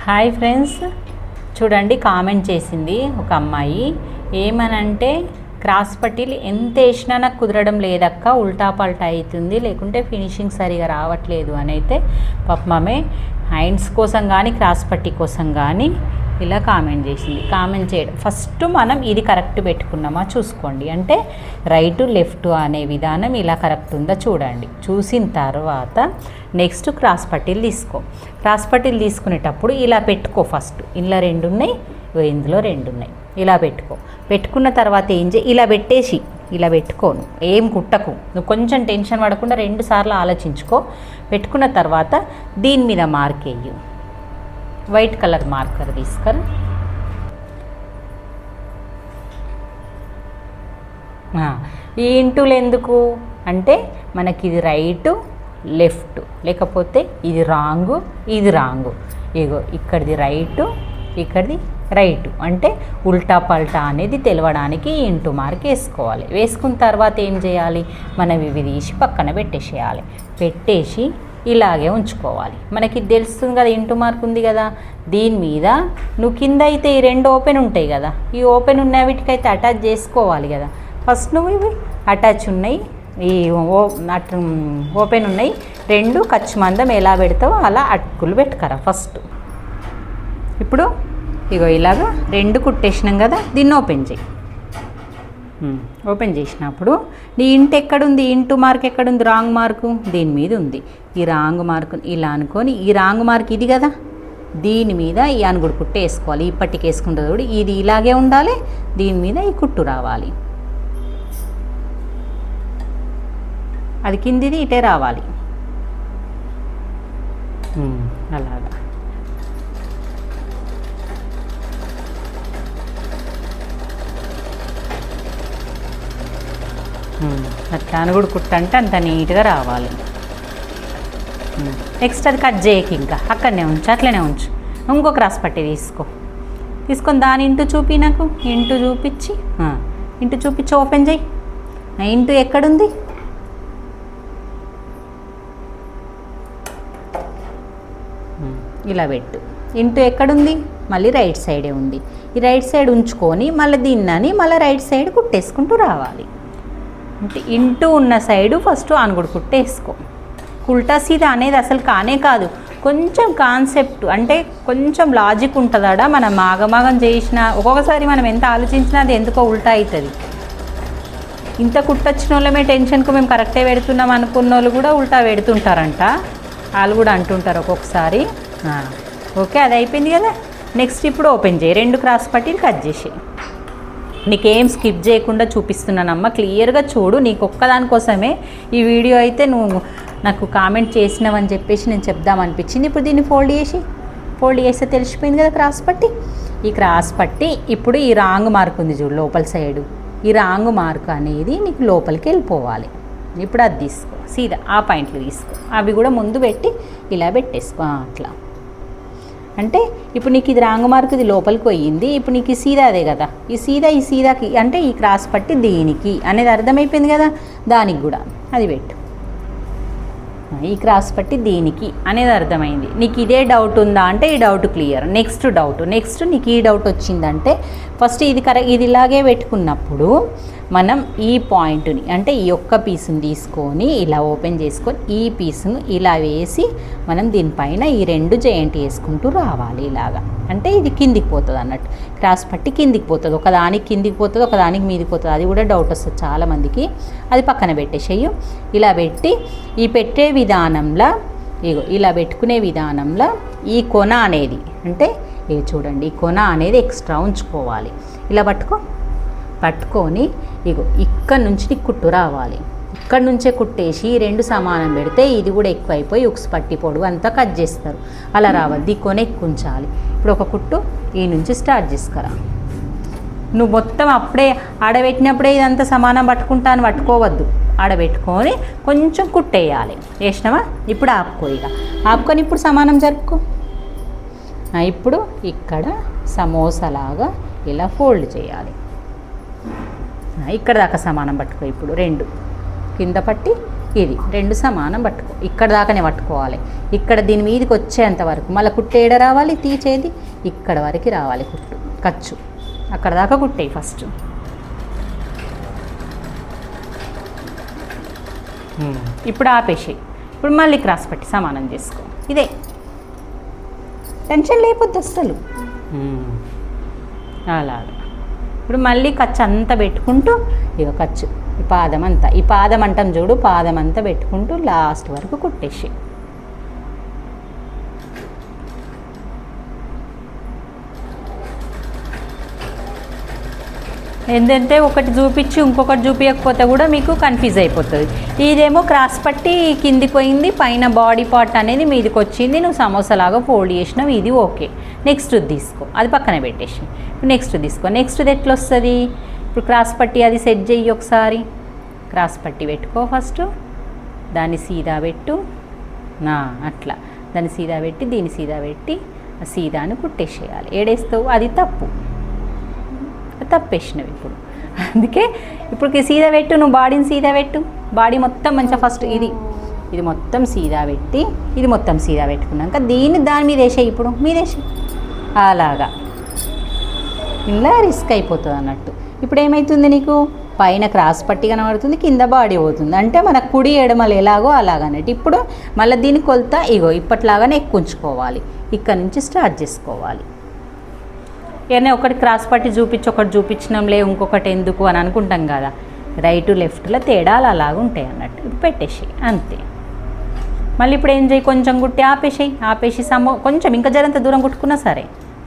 Hi friends, చూడండి comment చేసింది ఒక అమ్మాయి. ఏమనంటే క్రాస్ పట్టీలు ఎంత వేసినా నాకు కుదరడం లేదక్క, ఉల్టా పల్టా అవుతుంది, లేకుంటే ఫినిషింగ్ సరిగా రావట్లేదు అని అయితే పాపమే హ్యాండ్స్ కోసం కానీ క్రాస్ పట్టీ కోసం కానీ ఇలా కామెంట్ చేసింది. కామెంట్ చేయడం ఫస్ట్ మనం ఇది కరెక్ట్ పెట్టుకున్నామా చూసుకోండి, అంటే రైటు లెఫ్ట్ అనే విధానం ఇలా కరెక్ట్ ఉందా చూడండి. చూసిన తర్వాత నెక్స్ట్ క్రాస్ పట్టీలు తీసుకో. క్రాస్ పట్టీలు తీసుకునేటప్పుడు ఇలా పెట్టుకో. ఫస్ట్ ఇలా 2 ఉన్నాయి, ఇందులో 2 ఉన్నాయి, ఇలా పెట్టుకో. పెట్టుకున్న తర్వాత ఏం చేయి, ఇలా పెట్టేసి ఇలా పెట్టుకోను, ఏం కుట్టకు. నువ్వు కొంచెం టెన్షన్ పడకుండా 2 సార్లు ఆలోచించుకో. పెట్టుకున్న తర్వాత దీని మీద మార్క్ వేయు, వైట్ కలర్ మార్కర్ తీసుకురా. ఈ ఇంటూలు ఎందుకు అంటే మనకి ఇది రైటు లెఫ్ట్, లేకపోతే ఇది రాంగు ఇది రాంగు. ఇగో ఇక్కడిది రైటు ఇక్కడిది రైటు, అంటే ఉల్టా పల్టా అనేది తెలవడానికి ఇంటూ మార్క్ వేసుకోవాలి. వేసుకున్న తర్వాత ఏం చేయాలి, మనం ఇవి తీసి పక్కన పెట్టేసేయాలి. పెట్టేసి ఇలాగే ఉంచుకోవాలి. మనకి తెలుస్తుంది కదా ఇంటూ మార్క్ ఉంది కదా, దీని మీద నువ్వు కింద అయితే ఈ 2 ఓపెన్ ఉంటాయి కదా, ఈ ఓపెన్ ఉన్న వీటికైతే అటాచ్ చేసుకోవాలి కదా. ఫస్ట్ నువ్వు ఇవి అటాచ్ ఉన్నాయి, ఈ ఓపెన్ ఉన్నాయి 2 ఖర్చు మందం ఎలా పెడతావో అలా అటుకులు పెట్టుకరా ఫస్ట్. ఇప్పుడు ఇగో ఇలాగా 2 కుట్టేసినాం కదా, దీన్ని ఓపెన్ చేయి. ఓపెన్ చేసినప్పుడు నీ ఇంటి ఎక్కడుంది, ఇంటూ మార్క్ ఎక్కడుంది, రాంగ్ మార్కు దీని మీద ఉంది. ఈ రాంగ్ మార్కు ఇలా అనుకొని, ఈ రాంగ్ మార్క్ ఇది కదా, దీని మీద ఈ అనుగుడు కుట్టు వేసుకోవాలి. ఇప్పటికి వేసుకుంటుంది కూడా ఇది ఇలాగే ఉండాలి, దీని మీద ఈ కుట్టు రావాలి. అది కిందిది ఇటే రావాలి అలాగా. అట్లా అనుగుడు కుట్టు అంటే అంత నీట్గా రావాలి. నెక్స్ట్ అది కట్ చేయకి, ఇంకా అక్కడనే ఉంచు, అట్లనే ఉంచు. ఇంకో క్రాస్ పట్టి తీసుకొని దాని ఇంటూ చూపి, నాకు ఇంటూ చూపించి ఓపెన్ చేయి. ఇంటూ ఎక్కడుంది, ఇలా పెట్టు. ఇంటూ ఎక్కడుంది, మళ్ళీ రైట్ సైడే ఉంది. ఈ రైట్ సైడ్ ఉంచుకొని మళ్ళీ దీన్ని మళ్ళీ రైట్ సైడ్ కుట్టేసుకుంటూ రావాలి. అంటే ఇంటూ ఉన్న సైడు ఫస్ట్ అనుగుడు కుట్టేసుకో. ఉల్టా సీదా అనేది అసలు కానే కాదు, కొంచెం కాన్సెప్ట్ అంటే కొంచెం లాజిక్ ఉంటుందాడ. మనం మాగమాగం చేసిన ఒక్కొక్కసారి మనం ఎంత ఆలోచించినా అది ఎందుకో ఉల్టా అవుతుంది. ఇంత కుట్టొచ్చిన వాళ్ళమే టెన్షన్కు మేము కరెక్టే పెడుతున్నాం అనుకున్న వాళ్ళు కూడా ఉల్టా పెడుతుంటారంట, వాళ్ళు కూడా అంటుంటారు ఒక్కొక్కసారి. ఓకే, అది అయిపోయింది కదా. నెక్స్ట్ ఇప్పుడు ఓపెన్ చేయి, 2 క్రాస్ పట్టీలు కట్ చేసి. నీకేం స్కిప్ చేయకుండా చూపిస్తున్నానమ్మా, క్లియర్గా చూడు. నీకు ఒక్కదానికోసమే ఈ వీడియో అయితే నువ్వు నాకు కామెంట్ చేసినావని చెప్పేసి నేను చెప్దామనిపించింది. ఇప్పుడు దీన్ని ఫోల్డ్ చేస్తే తెలిసిపోయింది కదా క్రాస్ పట్టి. ఈ క్రాస్ పట్టి ఇప్పుడు ఈ రాంగ్ మార్క్ ఉంది చూడు లోపల సైడు, ఈ రాంగ్ మార్క్ అనేది నీకు లోపలికి వెళ్ళిపోవాలి. ఇప్పుడు అది తీసుకో, సీదా ఆ పాయింట్లు తీసుకో, అవి కూడా ముందు పెట్టి ఇలా పెట్టేసుకో. అట్లా అంటే ఇప్పుడు నీకు ఇది రాంగ్ మార్క్, ఇది లోపలికి పోయింది. ఇప్పుడు నీకు ఈ సీదా అదే కదా, ఈ సీదాకి అంటే ఈ క్రాస్ పట్టి దీనికి అనేది అర్థమైపోయింది కదా, దానికి కూడా అది పెట్టు. ఈ క్రాస్ పట్టి దీనికి అనేది అర్థమైంది. నీకు ఇదే డౌట్ ఉందా అంటే ఈ డౌట్ క్లియర్. నెక్స్ట్ నీకు ఈ డౌట్ వచ్చిందంటే ఫస్ట్ ఇది ఇది ఇలాగే పెట్టుకున్నప్పుడు మనం ఈ పాయింట్ని అంటే ఈ ఒక్క పీస్ని తీసుకొని ఇలా ఓపెన్ చేసుకొని ఈ పీస్ను ఇలా వేసి మనం దీనిపైన ఈ 2 జాయింట్ వేసుకుంటూ రావాలి ఇలాగా. అంటే ఇది కిందికి పోతుంది అన్నట్టు, క్రాస్ పట్టి కిందికి పోతుంది, ఒకదానికి కిందికి పోతుంది, ఒకదానికి మీదికి పోతుంది. అది కూడా డౌట్ వస్తుంది చాలామందికి. అది పక్కన పెట్టేసేయు. ఇలా పెట్టి ఈ పెట్టే విధానంలో ఇగో ఇలా పెట్టుకునే విధానంలో ఈ కొన అనేది అంటే ఇవి చూడండి, ఈ కొన అనేది ఎక్స్ట్రా ఉంచుకోవాలి. ఇలా పట్టుకొని ఇగో ఇక్కడ నుంచి నీకు కుట్టు రావాలి. ఇక్కడ నుంచే కుట్టేసి 2 సమానం పెడితే ఇది కూడా ఎక్కువైపోయి ఉక్స్ పట్టి పొడుగు అంతా కట్ చేస్తారు. అలా రావద్దు, ఈ కొన ఎక్కువ ఉంచాలి. ఇప్పుడు ఒక కుట్టు ఈ నుంచి స్టార్ట్ చేసుకురా. నువ్వు మొత్తం అప్పుడే ఆడబెట్టినప్పుడే ఇదంతా సమానం పట్టుకోవద్దు. ఆడబెట్టుకొని కొంచెం కుట్టేయాలి. వేసినావా, ఇప్పుడు ఆపుకొని ఇప్పుడు సమానం జరుపుకో. ఇప్పుడు ఇక్కడ సమోసాలాగా ఇలా ఫోల్డ్ చేయాలి. ఇక్కడ దాకా సమానం పట్టుకో. ఇప్పుడు 2 కింద పట్టి ఇది రెండు సమానం పట్టుకో, ఇక్కడ దాకానే పట్టుకోవాలి. ఇక్కడ దీని మీదకి వచ్చేంత వరకు మళ్ళీ కుట్టేడ రావాలి, తీచేది ఇక్కడ వరకు రావాలి కుట్టు ఖర్చు, అక్కడ దాకా కుట్టేయి ఫస్ట్. ఇప్పుడు ఆపేసేయి. ఇప్పుడు మళ్ళీ క్రాస్ పట్టి సమానం చేసుకో. ఇదే టెన్షన్ లేకపోద్ది అస్సలు. అలాగా ఇప్పుడు మళ్ళీ ఖర్చు అంతా పెట్టుకుంటూ ఇక ఖర్చు ఈ పాదం అంతా, ఈ పాదం అంటాం చూడు, పాదం అంతా పెట్టుకుంటూ లాస్ట్ వరకు కుట్టేసి. ఏంటంటే ఒకటి చూపించి ఇంకొకటి చూపించకపోతే కూడా మీకు కన్ఫ్యూజ్ అయిపోతుంది. ఇదేమో క్రాస్ పట్టి కిందికి పోయింది, పైన బాడీ పార్ట్ అనేది మీదికి వచ్చింది, నువ్వు సమోసాలాగా ఫోల్డ్ చేసినావు, ఇది ఓకే. నెక్స్ట్ తీసుకో, అది పక్కన పెట్టేసి నెక్స్ట్ తీసుకో. నెక్స్ట్ది ఎట్లా వస్తుంది? ఇప్పుడు క్రాస్ పట్టి అది సెట్ చెయ్యి ఒకసారి. క్రాస్ పట్టి పెట్టుకో ఫస్ట్, దాన్ని సీదా పెట్టు, అట్లా దాన్ని సీదా పెట్టి దీన్ని సీదా పెట్టి సీదాను కుట్టేసేయాలి. ఏడేస్తావు అది తప్పు, తప్పేసినవి. ఇప్పుడు అందుకే ఇప్పుడు సీదా పెట్టు, నువ్వు బాడీని సీదా పెట్టు, బాడీ మొత్తం మంచిగా ఫస్ట్ ఇది మొత్తం సీదా పెట్టి ఇది మొత్తం సీదా పెట్టుకున్నాక దీన్ని దాని మీద వేసేయి. ఇప్పుడు మీద వేసి అలాగా ఇలా రిస్క్ అయిపోతుంది అన్నట్టు. ఇప్పుడు ఏమవుతుంది నీకు? పైన క్రాస్ పట్టి కనబడుతుంది, కింద బాడీ పోతుంది. అంటే మన కుడి ఎడమలు ఎలాగో అలాగన్నట్టు. ఇప్పుడు మళ్ళీ దీని కొలత ఇగో ఇప్పట్లాగానే ఎక్కుంచుకోవాలి, ఇక్కడ నుంచి స్టార్ట్ చేసుకోవాలి. ఏమైనా ఒకటి క్రాస్ పట్టి చూపించి ఒకటి చూపించినాంలే ఇంకొకటి ఎందుకు అని అనుకుంటాం కదా. రైటు లెఫ్ట్లో తేడాలు అలాగ ఉంటాయి అన్నట్టు. ఇప్పుడు పెట్టేసి అంతే. మళ్ళీ ఇప్పుడు ఏం చేయి, కొంచెం కుట్టి ఆపేసి కొంచెం ఇంకా జరంత దూరం కుట్టుకున్నా సరే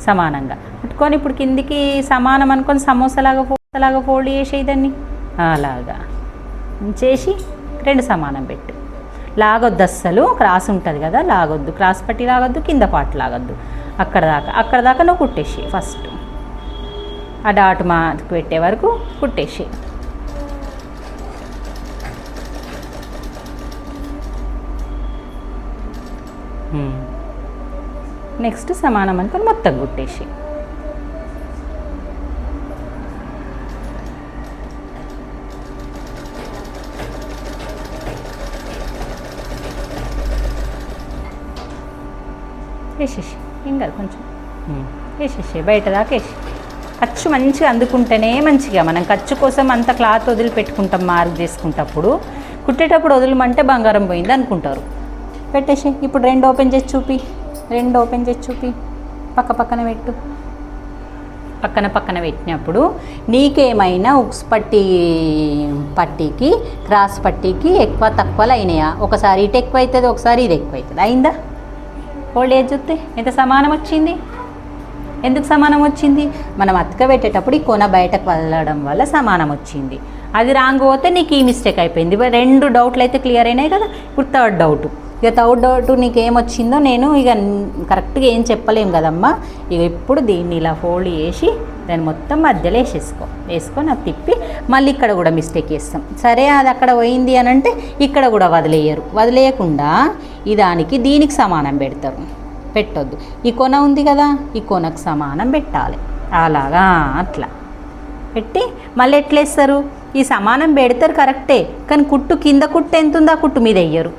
సమానంగా కుట్టుకొని ఇప్పుడు కిందికి సమానం అనుకొని సమోసాలాగా ఫోల్డ్ చేసేయి దాన్ని. అలాగా చేసి రెండు సమానం పెట్టు. లాగొద్దు అస్సలు, క్రాస్ ఉంటుంది కదా, లాగొద్దు, క్రాస్ పట్టి లాగొద్దు, కింద పాటు లాగొద్దు. అక్కడ దాకా నువ్వు కుట్టేసి ఫస్ట్ ఆ డాట్ మార్క్ పెట్టే వరకు కుట్టేసి. నెక్స్ట్ సమానం అనుకొని మొత్తం కుట్టేసి. వేసేసి ఇంకా కొంచెం వేసేసి బయట దాకా వేసి ఖర్చు మంచిగా అందుకుంటేనే మంచిగా. మనం ఖర్చు కోసం అంత క్లాత్ వదిలిపెట్టుకుంటాం మార్క్ చేసుకుంటప్పుడు, కుట్టేటప్పుడు వదిలమంటే బంగారం పోయింది అనుకుంటారు. పెట్టేసి ఇప్పుడు రెండు ఓపెన్ చేసి చూపి పక్కన పెట్టు. పక్కన పెట్టినప్పుడు నీకేమైనా ఉక్స్ పట్టీకి క్రాస్ పట్టీకి ఎక్కువ తక్కువలు అయినాయా? ఒకసారి ఇటు ఎక్కువ అవుతుంది, ఒకసారి ఇది ఎక్కువ అవుతుంది. అయిందా? హోల్డ్ ఏజ్ చూస్తే ఎంత సమానం వచ్చింది? ఎందుకు సమానం వచ్చింది? మనం అతక పెట్టేటప్పుడు ఈ కొన బయటకు వదలడం వల్ల సమానం వచ్చింది. అది రాంగ్ పోతే నీకు ఈ మిస్టేక్ అయిపోయింది. రెండు డౌట్లు అయితే క్లియర్ అయినాయి కదా. ఇప్పుడు థర్డ్ డౌట్ నీకు ఏమొచ్చిందో నేను ఇక కరెక్ట్గా ఏం చెప్పలేము కదమ్మా. ఇక ఇప్పుడు దీన్ని ఇలా ఫోల్డ్ చేసి దాన్ని మొత్తం మధ్యలో వేసుకొని అది తిప్పి మళ్ళీ ఇక్కడ కూడా మిస్టేక్ చేస్తాం. సరే అది అక్కడ పోయింది అని అంటే ఇక్కడ కూడా వదిలేయకుండా దీనికి సమానం పెడతారు. పెట్టొద్దు, ఈ కొన ఉంది కదా, ఈ కొనకు సమానం పెట్టాలి. అలాగా అట్లా పెట్టి మళ్ళీ ఎట్లా వేస్తారు? ఈ సమానం పెడతారు కరెక్టే, కానీ కుట్టు కింద కుట్టు ఎంత ఉందో ఆ కుట్టు మీద వేయరు.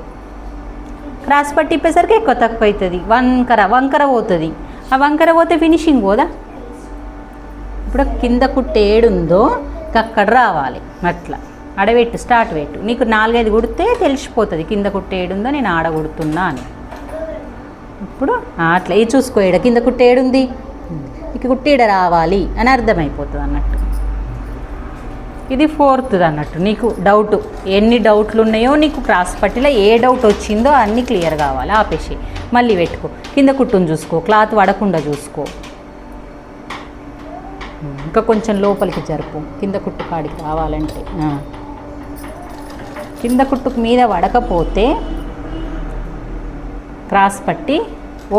క్రాస్ పట్టి ఇప్పేసరికి ఎక్కువ తక్కువ అవుతుంది, వంకర పోతుంది. ఆ వంకర పోతే ఫినిషింగ్ పోదా? ఇప్పుడు కింద కుట్టు ఏడుందో అక్కడ రావాలి. అట్లా ఆడబెట్టు, స్టార్ట్ పెట్టు. నీకు 4-5 కుడితే తెలిసిపోతుంది కింద కుట్టు ఏడుందో నేను ఆడ కుడుతున్నా అని. ఇప్పుడు అట్లా ఇది చూసుకో, ఏడ కింద కుట్టు ఏడుంది, ఇక కుట్టు ఈడ రావాలి అని అర్థమైపోతుంది అన్నట్టు. ఇది ఫోర్త్ది అన్నట్టు. నీకు డౌట్ ఎన్ని డౌట్లు ఉన్నాయో, నీకు క్రాస్ పట్టిలో ఏ డౌట్ వచ్చిందో అన్నీ క్లియర్ కావాలి. ఆపేసి మళ్ళీ పెట్టుకో, కింద కుట్టును చూసుకో, క్లాత్ పడకుండా చూసుకో. ఇంకా కొంచెం లోపలికి జరుపు, కింద కుట్టు కాడికి రావాలంటే. కింద కుట్టుకు మీద పడకపోతే క్రాస్ పట్టి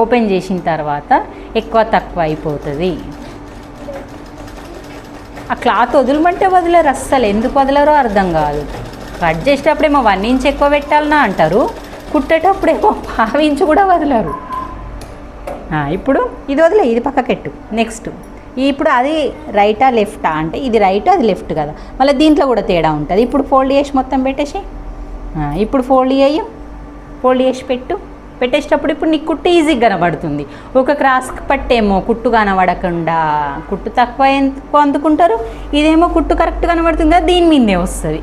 ఓపెన్ చేసిన తర్వాత ఎక్కువ తక్కువ అయిపోతుంది. ఆ క్లాత్ వదలమంటే వదిలేరు అస్సలు. ఎందుకు వదలరో అర్థం కాదు. కట్ చేసేటప్పుడేమో 1 ఇంచ్ ఎక్కువ పెట్టాలన్నా అంటారు, కుట్టేటప్పుడేమో 1/2 ఇంచ్ కూడా వదలరు. ఇప్పుడు ఇది వదిలే, ఇది పక్కకెట్టు. నెక్స్ట్ ఇప్పుడు అది రైటా లెఫ్టా అంటే ఇది రైట్ అది లెఫ్ట్ కదా, మళ్ళీ దీంట్లో కూడా తేడా ఉంటుంది. ఇప్పుడు ఫోల్డ్ చేసి మొత్తం పెట్టేసి ఇప్పుడు ఫోల్డ్ చేయు, ఫోల్డ్ చేసి పెట్టేటప్పుడు ఇప్పుడు నీకు కుట్టు ఈజీగా కనబడుతుంది. ఒక క్రాస్ పట్టేమో కుట్టు కనబడకుండా కుట్టు తక్కువ ఎందుకు అందుకుంటారు, ఇదేమో కుట్టు కరెక్ట్ కనబడుతుంది కదా దీని మీదే వస్తుంది.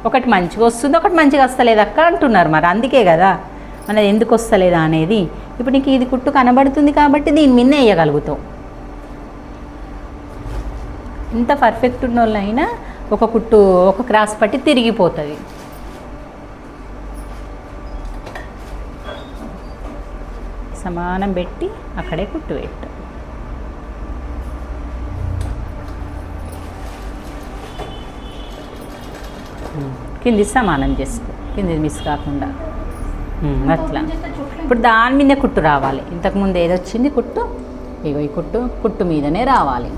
ఒకటి మంచిగా వస్తుంది, ఒకటి మంచిగా వస్తలేదు అక్క అంటున్నారు. మరి అందుకే కదా మనది ఎందుకు వస్తలేదా అనేది. ఇప్పుడు నీకు ఇది కుట్టు కనబడుతుంది కాబట్టి దీని మీద వేయగలుగుతావు. ఎంత పర్ఫెక్ట్ ఉన్న వాళ్ళైనా ఒక కుట్టు ఒక క్రాస్ పట్టి తిరిగిపోతుంది. సమానం పెట్టి అక్కడే కుట్టు పెట్టు. కింది సమానం చేసుకో, కింది మిస్ కాకుండా అట్లా. ఇప్పుడు దాని మీదే కుట్టు రావాలి. ఇంతకుముందు ఏది వచ్చింది కుట్టు, ఇగో ఈ కుట్టు మీదనే రావాలి.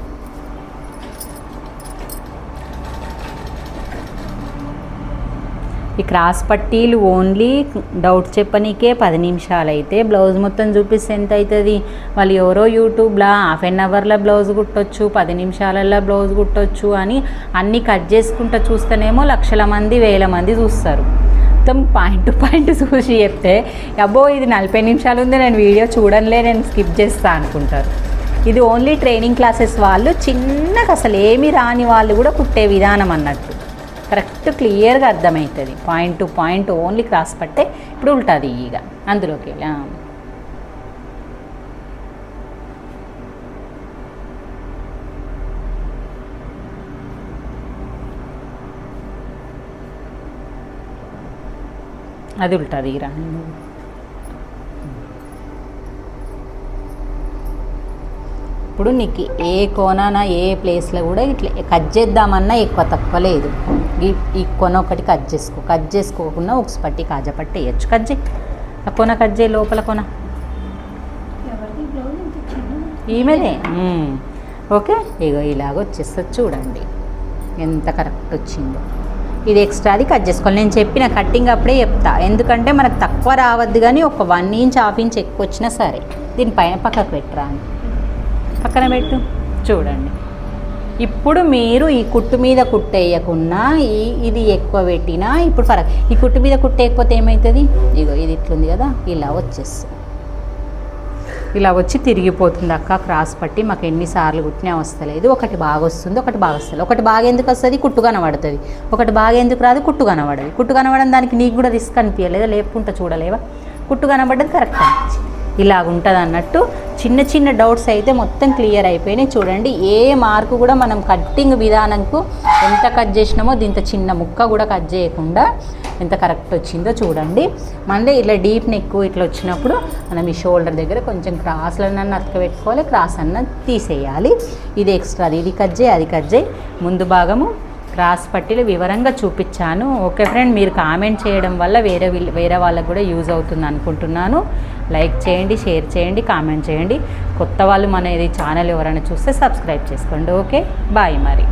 ఈ క్రాస్ పట్టీలు ఓన్లీ డౌట్ చెప్పనీకే 10 నిమిషాలు అయితే బ్లౌజ్ మొత్తం చూపిస్తే ఎంత అవుతుంది. వాళ్ళు ఎవరో యూట్యూబ్లో ½ అన్ అవర్లో బ్లౌజ్ కుట్టొచ్చు, 10 నిమిషాలలో బ్లౌజ్ కుట్టొచ్చు అని అన్నీ కట్ చేసుకుంటూ చూస్తేనేమో లక్షల మంది 1000 మంది చూస్తారు. మొత్తం పాయింట్ టు పాయింట్ చూసి చెప్తే అబ్బో ఇది 40 నిమిషాలు ఉంది నేను వీడియో చూడనులే నేను స్కిప్ చేస్తా అనుకుంటారు. ఇది ఓన్లీ ట్రైనింగ్ క్లాసెస్ వాళ్ళు, చిన్నగా అసలు ఏమి రాని వాళ్ళు కూడా కుట్టే విధానం అన్నట్టు కరెక్ట్ క్లియర్గా అర్థమవుతుంది. Point to point only cross పట్టే. ఇప్పుడు ఉంటుంది ఇక అందులోకి అది ఉంటుంది ఇరా. ఇప్పుడు నీకు ఏ కోనాన ఏ ప్లేస్లో కూడా ఇట్లా కట్ చేద్దామన్నా ఎక్కువ తక్కువ లేదు. ఈ కొన ఒకటి కట్ చేసుకోకుండా ఉక్స్ పట్టి కాజా పట్టి వేయచ్చు. కట్ చేయి, ఆ కొన కట్ చేయి, లోపల కొన ఈమెదే. ఓకే, ఇగో ఇలాగ వచ్చేస్తుంది చూడండి ఎంత కరెక్ట్ వచ్చిందో. ఇది ఎక్స్ట్రాది కట్ చేసుకోవాలి. నేను చెప్పిన కట్టింగ్ అప్పుడే చెప్తా, ఎందుకంటే మనకు తక్కువ రావద్దు కానీ ఒక 1 ఇంచ్ 1/2 ఇంచ్ ఎక్కువ వచ్చినా సరే. దీనిపైన పక్కకు పెట్టరా, పక్కన పెట్టు చూడండి. ఇప్పుడు మీరు ఈ కుట్టు మీద కుట్టేయకుండా ఇది ఎక్కువ పెట్టినా ఇప్పుడు ఫరక్. ఈ కుట్టు మీద కుట్టేయకపోతే ఏమవుతుంది, ఇగో ఇది ఇట్లుంది కదా ఇలా వచ్చేస్తుంది, ఇలా వచ్చి తిరిగిపోతుంది. అక్క క్రాస్ పట్టి మాకు ఎన్నిసార్లు కుట్టినా వస్తలేదు, ఒకటి బాగా వస్తుంది ఒకటి బాగా వస్తుంది. ఒకటి బాగా ఎందుకు వస్తుంది, కుట్టు కనబడుతుంది. ఒకటి బాగా ఎందుకు రాదు, కుట్టు కనబడదు. కుట్టు కనబడడం దానికి నీకు కూడా రిస్క్ అనిపించలేదా, లేపుకుంటా చూడలేవా, కుట్టు కనబడ్డది కరెక్ట్ అనిపించి ఇలాగ ఉంటుంది అన్నట్టు. చిన్న చిన్న డౌట్స్ అయితే మొత్తం క్లియర్ అయిపోయినాయి చూడండి. ఏ మార్కు కూడా మనం కట్టింగ్ విధానంకు ఎంత కట్ చేసినామో దీంతో చిన్న ముక్క కూడా కట్ చేయకుండా ఎంత కరెక్ట్ వచ్చిందో చూడండి. మళ్ళీ ఇట్లా డీప్ నెక్ ఇట్లా వచ్చినప్పుడు మనం ఈ షోల్డర్ దగ్గర కొంచెం క్రాస్లన్నా అతక పెట్టుకోవాలి, క్రాస్ అన్న తీసేయాలి. ఇది ఎక్స్ట్రా, ఇది కట్ చేయి అది కట్ చేయి. ముందు భాగము క్రాస్ పట్టీలు వివరంగా చూపించాను. ఓకే ఫ్రెండ్, మీరు కామెంట్ చేయడం వల్ల వేరే వాళ్ళకు కూడా యూజ్ అవుతుంది అనుకుంటున్నాను. లైక్ చేయండి, షేర్ చేయండి, కామెంట్ చేయండి. కొత్త వాళ్ళు మన ఛానల్ ఎవరైనా చూస్తే సబ్స్క్రైబ్ చేసుకోండి. ఓకే, బాయ్ మరి.